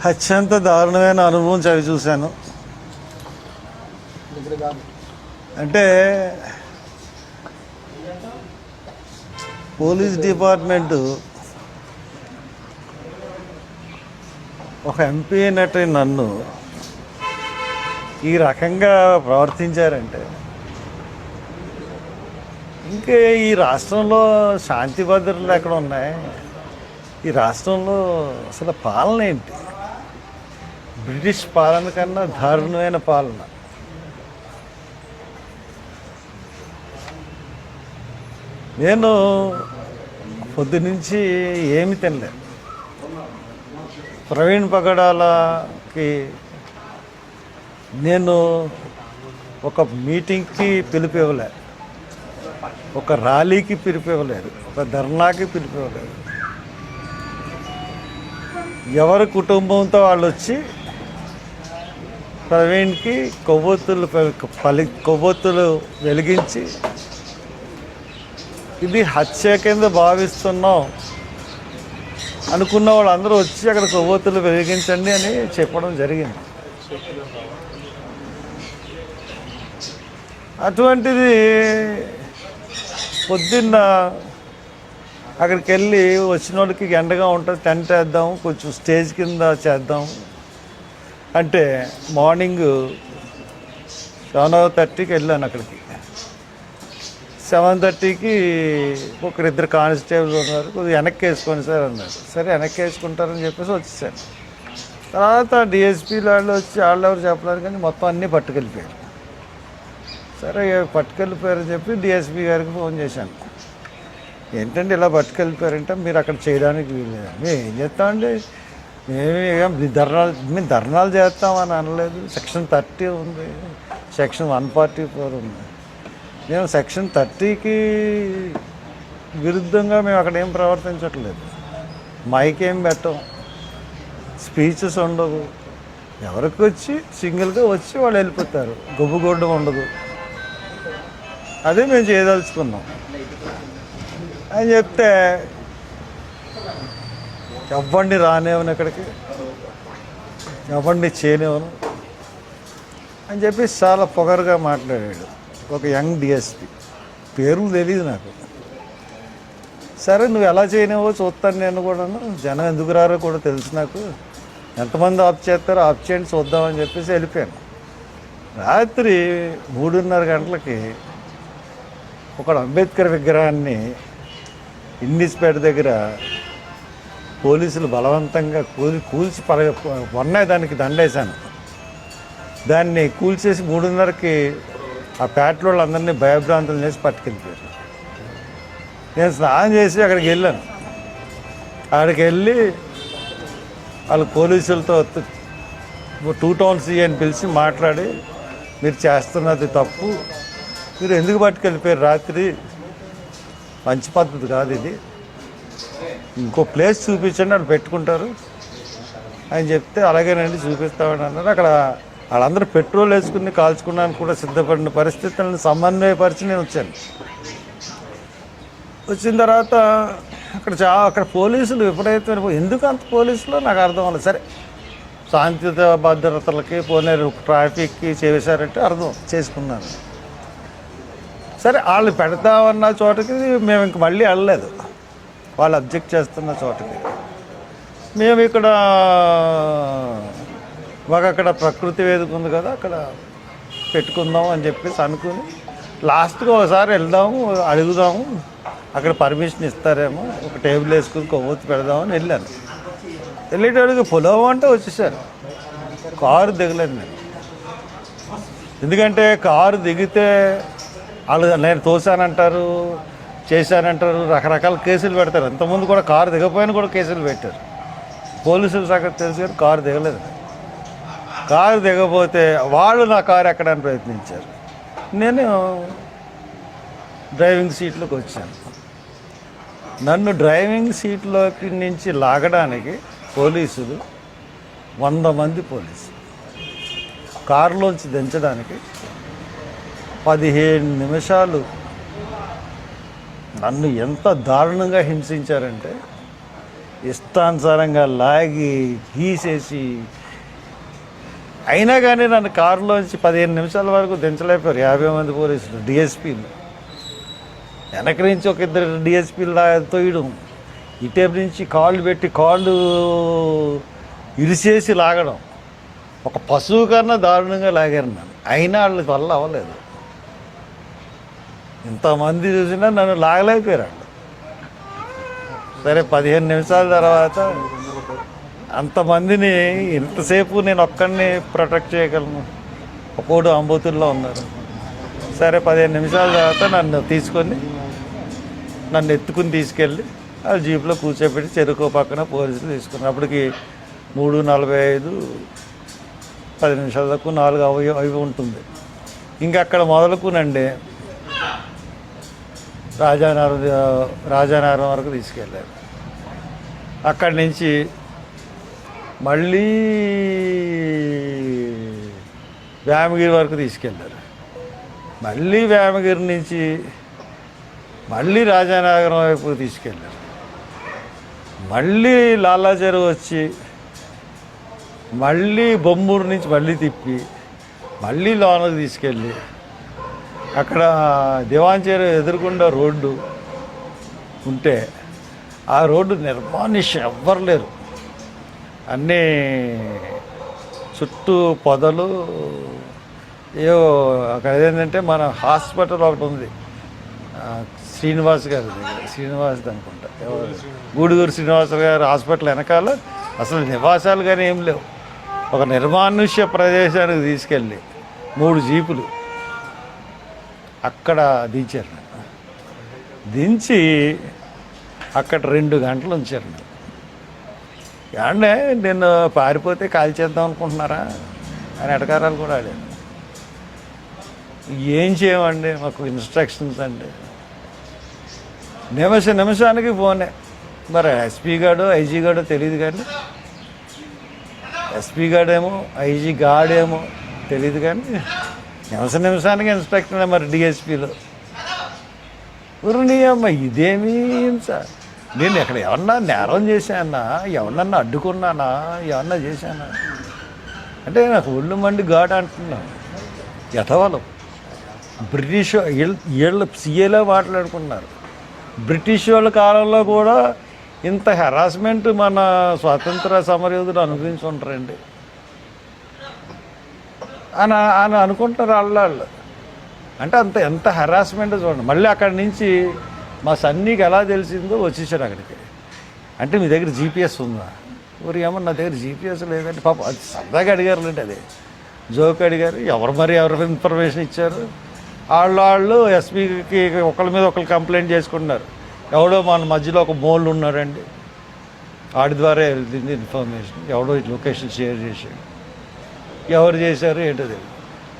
అత్యంత దారుణమైన అనుభవం చవి చూశాను. అంటే పోలీస్ డిపార్ట్మెంటు ఒక ఎంపీ అయినట్టు నన్ను ఈ రకంగా ప్రవర్తించారంటే ఇంకే ఈ రాష్ట్రంలో శాంతి భద్రతలు ఎక్కడ ఉన్నాయి? ఈ రాష్ట్రంలో అసలు పాలన ఏంటి? బ్రిటిష్ పాలన కన్నా దారుణమైన పాలన. నేను పొద్దునుంచి ఏమి తినలేదు. ప్రవీణ్ పగడాలకి నేను ఒక మీటింగ్కి పిలుపు ఇవ్వలేదు, ఒక ర్యాలీకి పిలుపు ఇవ్వలేదు, ఒక ధర్నాకి పిలుపు ఇవ్వలేదు. ఎవరి కుటుంబంతో వాళ్ళు వచ్చి ప్రవీణ్కి కొవ్వొత్తులు వెలిగించి ఇది హత్య కింద భావిస్తున్నాం అనుకున్న వాళ్ళందరూ వచ్చి అక్కడ కొవ్వొత్తులు వెలిగించండి అని చెప్పడం జరిగింది. అటువంటిది పొద్దున్న అక్కడికి వెళ్ళి వచ్చిన వాళ్ళకి ఎండగా ఉంటుంది, టెంట్ వేద్దాం, కొంచెం స్టేజ్ కింద చేద్దాం అంటే మార్నింగ్ 7:30కి వెళ్ళాను. అక్కడికి 7:30కి ఒకరిద్దరు కానిస్టేబుల్ ఉన్నారు, కొద్దిగా వెనక్కి వేసుకొని సార్ అన్నారు. సరే వెనక్కి వేసుకుంటారని చెప్పేసి వచ్చేసాను. తర్వాత డిఎస్పీ వాళ్ళు వచ్చి వాళ్ళెవరు చెప్పలేరు కానీ మొత్తం అన్నీ పట్టుకెళ్ళిపోయారు. సరే పట్టుకెళ్ళిపోయారని చెప్పి డిఎస్పీ గారికి ఫోన్ చేశాను. ఏంటంటే ఇలా పట్టుకెళ్ళిపోయారంటే మీరు అక్కడ చేయడానికి వీల్లేదు. మేము ఏం చేస్తామండి, మేము ధర్నాలు చేస్తామని అనలేదు. సెక్షన్ 30 ఉంది, సెక్షన్ 144 ఉంది. మేము సెక్షన్ 30కి విరుద్ధంగా మేము అక్కడ ఏం ప్రవర్తించట్లేదు. మైక్ ఏం పెట్టం, స్పీచెస్ ఉండవు. ఎవరికి వచ్చి సింగిల్గా వచ్చి వాళ్ళు వెళ్ళిపోతారు, గుబ్బుగొడ్డం ఉండదు. అదే మేము చేయదలుచుకున్నాం అని చెప్తే ఎవరిని రానివ్వను, ఇక్కడికి ఎవరిని చేయనివ్వను అని చెప్పి చాలా పొగరుగా మాట్లాడాడు ఒక యంగ్ డిఎస్పీ. పేర్లు తెలియదు నాకు. సరే నువ్వు ఎలా చేయనివో చూస్తాను నేను కూడాను, జనం ఎందుకు రారో కూడా తెలుసు నాకు, ఎంతమంది ఆఫ్ చేస్తారో ఆఫ్ చేయండి చూద్దామని చెప్పేసి వెళ్ళిపోయాను. రాత్రి 3:30 గంటలకి ఒకడు అంబేద్కర్ విగ్రహాన్ని ఇండిస్పేట దగ్గర పోలీసులు బలవంతంగా కూల్చి మొన్నే దానికి దండేశాను. దాన్ని కూల్చేసి 3:30కి ఆ పేటలో వాళ్ళందరినీ భయభ్రాంతులు చేసి పట్టుకెళ్ళిపోయారు. నేను స్నానం చేసి అక్కడికి వెళ్ళాను. అక్కడికి వెళ్ళి వాళ్ళు పోలీసులతో 2 టౌన్ సిఐ అని పిలిచి మాట్లాడి మీరు చేస్తున్నది తప్పు, మీరు ఎందుకు పట్టుకెళ్ళిపోయారు రాత్రి, మంచి పద్ధతి కాదు ఇది, ఇంకో ప్లేస్ చూపించండి వాళ్ళు పెట్టుకుంటారు అని చెప్తే అలాగేనండి చూపిస్తామని అన్నారు. అక్కడ వాళ్ళందరూ పెట్రోల్ వేసుకుని కాల్చుకోవడానికి కూడా సిద్ధపడిన పరిస్థితులను సమన్వయపరిచి నేను వచ్చాను. వచ్చిన తర్వాత అక్కడ పోలీసులు విపరీతమైన, ఎందుకు అంత పోలీసులు నాకు అర్థం అవ్వలేదు. సరే శాంతి భద్రతలకి పోనీ ట్రాఫిక్కి చేశారంటే అర్థం చేసుకున్నాను. సరే వాళ్ళు పెడతామన్న చోటకి మేము ఇంక మళ్ళీ వెళ్ళలేదు, వాళ్ళు అబ్జెక్ట్ చేస్తున్న చోటకి. మేము ఇక్కడ మాకు అక్కడ ప్రకృతి వేదిక ఉంది కదా, అక్కడ పెట్టుకుందాం అని చెప్పేసి అనుకుని లాస్ట్గా ఒకసారి వెళ్దాము అడుగుదాము, అక్కడ పర్మిషన్ ఇస్తారేమో, ఒక టేబుల్ వేసుకుని కొవ్వొత్తి పెడదామని వెళ్ళాను. వెళ్ళేటడుగు పొలం అంటే వచ్చేసారు. కారు దిగలేదు నేను, ఎందుకంటే కారు దిగితే వాళ్ళు నేను తోసానంటారు, చేశానంటారు, రకరకాల కేసులు పెడతారు. ఇంతకుముందు కూడా కారు దిగపోయినా కూడా కేసులు పెట్టారు. పోలీసులు సంగతి తెలుసు కానీ కారు దిగలేదు. కారు దిగపోతే వాళ్ళు నా కారు ఎక్కడానికి ప్రయత్నించారు. నేను డ్రైవింగ్ సీట్లోకి వచ్చాను. నన్ను డ్రైవింగ్ సీట్లోకి నుంచి లాగడానికి పోలీసులు 100 మంది పోలీసులు, కారులోంచి దించడానికి 15 నిమిషాలు నన్ను ఎంత దారుణంగా హింసించారంటే ఇష్టానుసారంగా లాగి గీసేసి, అయినా కానీ నన్ను కారులోంచి 15 నిమిషాల వరకు దించలేకపోయారు 50 మంది పోలీసులు, డిఎస్పీలు. వెనక నుంచి ఒక ఇద్దరు డిఎస్పీలు తోయడం, ఇటేపు నుంచి కాళ్ళు పెట్టి కాళ్ళు ఇరిసేసి లాగడం, ఒక పశువు కన్నా దారుణంగా లాగారు నన్ను. అయినా వాళ్ళ వల్ల అవ్వలేదు. ఇంతమంది చూసినా నన్ను లాగలేకపోయారు వాళ్ళు. సరే 15 నిమిషాల తర్వాత అంతమందిని ఇంతసేపు నేను ఒక్కడిని ప్రొటెక్ట్ చేయగలను, ఒక్కోడు అంబోతుల్లో ఉన్నారు. సరే 15 నిమిషాల తర్వాత నన్ను ఎత్తుకుని తీసుకెళ్ళి ఆ జీప్లో కూర్చోబెట్టి చెరుకు పక్కన పోలీసులు తీసుకున్నారు. అప్పటికి 3:45, 10 నిమిషాల దాకా 4 అవి ఉంటుంది. ఇంకా అక్కడ మొదలుకునండి రాజానగరం వరకు తీసుకెళ్ళారు. అక్కడి నుంచి మళ్ళీ వేమగిరి వరకు తీసుకెళ్ళారు. మళ్ళీ వేమగిరి నుంచి మళ్ళీ రాజానగరం వైపు తీసుకెళ్ళారు. మళ్ళీ లాలాచెరు వచ్చి మళ్ళీ బొమ్మూరు నుంచి మళ్ళీ తిప్పి మళ్ళీ లోనకి తీసుకెళ్ళి అక్కడ దివాంచేరు ఎదురుకుండా రోడ్డు ఉంటే ఆ రోడ్డు నిర్మానుష్యం, ఎవ్వరు లేరు. అన్నీ చుట్టూ పొదలు. ఏవో అక్కడ ఏంటంటే మన హాస్పిటల్ ఒకటి ఉంది, శ్రీనివాస్ గారి దగ్గర, శ్రీనివాస్ అనుకుంటా, గూడూరు శ్రీనివాస గారి హాస్పిటల్ వెనకాల అసలు నివాసాలు కానీ ఏం లేవు. ఒక నిర్మానుష్య ప్రదేశానికి తీసుకెళ్ళి 3 జీపులు అక్కడ దించారు. దించి అక్కడ 2 గంటలు ఉంచారు. అంటే నేను పారిపోతే కాల్చేద్దాం అనుకుంటున్నారా అని ఎటకారాలు కూడా ఆడాను. ఏం చేయమండి, మాకు ఇన్స్ట్రక్షన్స్ అండి. నిమిషానికి ఫోనే. మరి ఎస్పీ గాడో ఐజీ గాడో తెలియదు, కానీ ఎస్పీ గాడేమో ఐజీ గాడేమో తెలియదు, కానీ నిమిషానికి ఇన్స్ట్రక్షన్. మరి డిఎస్పీలో ఊరిని అమ్మ ఇదేమీ సార్, నేను ఎక్కడ ఎవరన్నా నేరం చేశానా, ఎవరన్నా అడ్డుకున్నానా, ఏమన్నా చేశానా అంటే నాకు ఒళ్ళు మండి గాడ్ అంటున్నాను. యథవలం బ్రిటిష్ వీళ్ళు సీఏలో మాట్లాడుకున్నారు. బ్రిటిష్ వాళ్ళ కాలంలో కూడా ఇంత హెరాస్మెంట్ మన స్వాతంత్ర సమరయోధులు అనుభవించి ఉంటారండి అని అనుకుంటారు వాళ్ళు. అంటే ఎంత హెరాస్మెంట్ చూడండి. మళ్ళీ అక్కడి నుంచి మా సన్నీకి ఎలా తెలిసిందో వచ్చేసారు అక్కడికి. అంటే మీ దగ్గర జీపీఎస్ ఉందా? ఊరి ఏమో నా దగ్గర జీపీఎస్ లేదండి. పాప అది సరదాగా అడిగారులేండి, అదే జోక్ అడిగారు. ఎవరు ఇన్ఫర్మేషన్ ఇచ్చారు? వాళ్ళు ఎస్పీకి ఒకళ్ళ మీద ఒకళ్ళు కంప్లైంట్ చేసుకుంటున్నారు. ఎవడో మన మధ్యలో ఒక మోళ్ళు ఉన్నారండి, వాడి ద్వారా వెళ్తుంది ఇన్ఫర్మేషన్. ఎవడో లొకేషన్ షేర్ చేశాడు, ఎవరు చేశారు ఏంటో తెలియదు.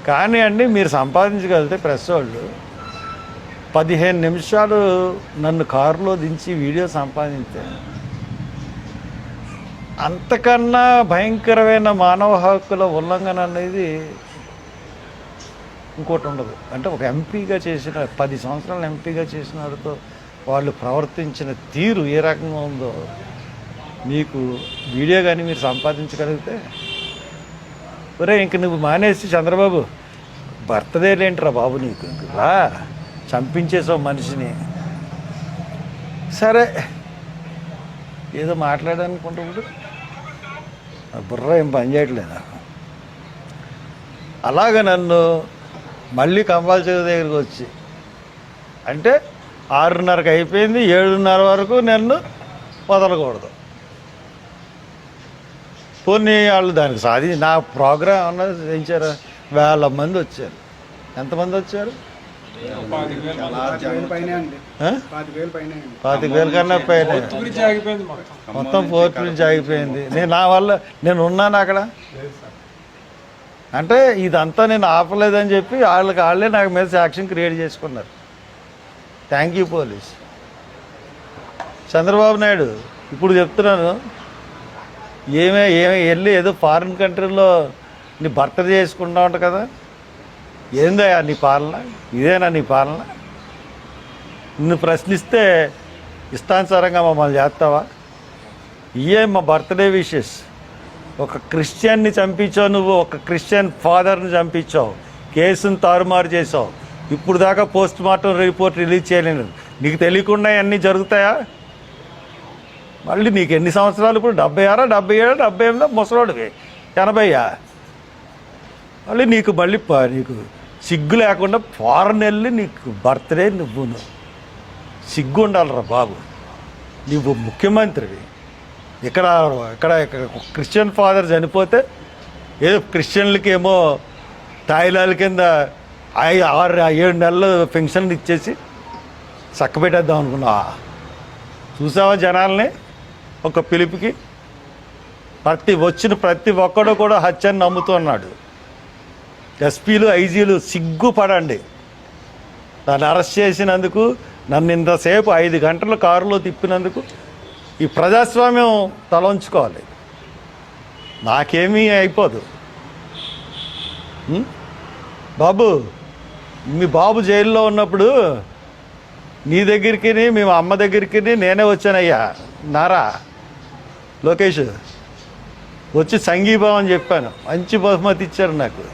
కానీ అండి మీరు సంపాదించగలిగితే ప్రెస్ వాళ్ళు 15 నిమిషాలు నన్ను కారులో దించి వీడియో సంపాదించే అంతకన్నా భయంకరమైన మానవ హక్కుల ఉల్లంఘన అనేది ఇంకోటి ఉండదు. అంటే ఒక ఎంపీగా చేసిన 10 సంవత్సరాలు ఎంపీగా చేసిన వారితో వాళ్ళు ప్రవర్తించిన తీరు ఏ రకంగా ఉందో మీకు వీడియో కానీ మీరు సంపాదించగలిగితే, ఒరే ఇంక నువ్వు మానేసి చంద్రబాబు బర్త్డే లేంట్రా బాబు నీకు, రా చంపించేసావు మనిషిని. సరే ఏదో మాట్లాడాలనుకుంటూ బుర్ర ఏం పని చేయట్లేదు. అలాగ నన్ను మళ్ళీ కంపల్సరీ దగ్గరికి వచ్చి అంటే 6:30కి అయిపోయింది, 7:30 వరకు నన్ను వదలకూడదు. పోనీ వాళ్ళు దానికి నా ప్రోగ్రాం ఏమన్నా చేయించారా? 1000 మంది వచ్చారు. ఎంతమంది వచ్చారు? 25,000 కన్నా పైన. మొత్తం 4th నుంచి ఆగిపోయింది. నేను ఉన్నాను అక్కడ. అంటే ఇదంతా నేను ఆపలేదని చెప్పి వాళ్ళే నాకు మీద సాక్ష్యం క్రియేట్ చేసుకున్నారు. Thank you police. Chandrababu Naidu ఇప్పుడు చెప్తున్నాను, వెళ్ళి ఏదో ఫారిన్ కంట్రీలో నీ బర్త్డే చేసుకుంటా ఉంటా కదా, ఏందయ్యా నీ పాలన? ఇదేనా నీ పాలన? నిన్ను ప్రశ్నిస్తే ఇష్టానుసారంగా మమ్మల్ని చేస్తావా? ఇయే మా బర్త్డే విషెస్. ఒక క్రిస్టియన్ని చంపించావు నువ్వు, ఒక క్రిస్టియన్ ఫాదర్ని చంపించావు, కేసును తారుమారు చేసావు. ఇప్పుడు దాకా పోస్ట్ మార్టం రిపోర్ట్ రిలీజ్ చేయలేను. నీకు తెలియకుండా అన్నీ జరుగుతాయా? మళ్ళీ నీకు ఎన్ని సంవత్సరాలు ఇప్పుడు? 76, 77, 78, ముసలోడివి 80. మళ్ళీ నీకు నీకు సిగ్గు లేకుండా ఫారెన్ వెళ్ళి నీకు బర్త్డే నువ్వు సిగ్గు ఉండాలిరా బాబు. నువ్వు ముఖ్యమంత్రివి. ఇక్కడ క్రిస్టియన్ ఫాదర్ చనిపోతే ఏదో క్రిస్టియన్లకి ఏమో తాయిలాల కింద 6-7 నెలలు పెన్షన్లు ఇచ్చేసి చక్కబెట్టేద్దాం అనుకున్నావా? చూసావా జనాల్ని ఒక పిలుపుకి? ప్రతి ఒక్కడు కూడా హత్యని నమ్ముతున్నాడు. ఎస్పీలు, ఐజీలు సిగ్గుపడండి. నన్ను అరెస్ట్ చేసినందుకు, నన్ను ఇంతసేపు 5 గంటలు కారులో తిప్పినందుకు ఈ ప్రజాస్వామ్యం తలంచుకోవాలి. నాకేమీ అయిపోదు బాబు. మీ బాబు జైల్లో ఉన్నప్పుడు నీ దగ్గరికి, మీ అమ్మ దగ్గరికి నేనే వచ్చానయ్యా. నారా లోకేష్ వచ్చి సంఘీభావం చెప్పాను. మంచి బహుమతి ఇచ్చారు నాకు.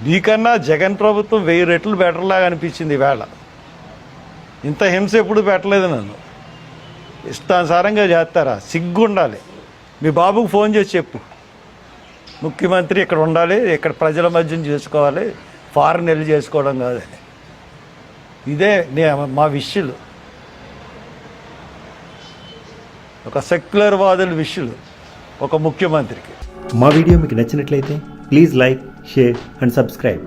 నీకన్నా జగన్ ప్రభుత్వం 1000 రెట్లు బెటర్లాగా అనిపించింది ఈవేళ. ఇంత హింస ఎప్పుడు పెట్టలేదు నన్ను. ఇష్టానుసారంగా చేస్తారా? సిగ్గు ఉండాలి. మీ బాబుకు ఫోన్ చేసి చెప్పు, ముఖ్యమంత్రి ఇక్కడ ఉండాలి, ఇక్కడ ప్రజల మధ్యన చేసుకోవాలి, ఫారెన్ వెళ్ళి చేసుకోవడం కాదని. ఇదే మా విషయాలు. ఒక సెక్యులర్ వాదుల విషయాలు ఒక ముఖ్యమంత్రికి. మా వీడియో మీకు నచ్చినట్లయితే please like, share and subscribe.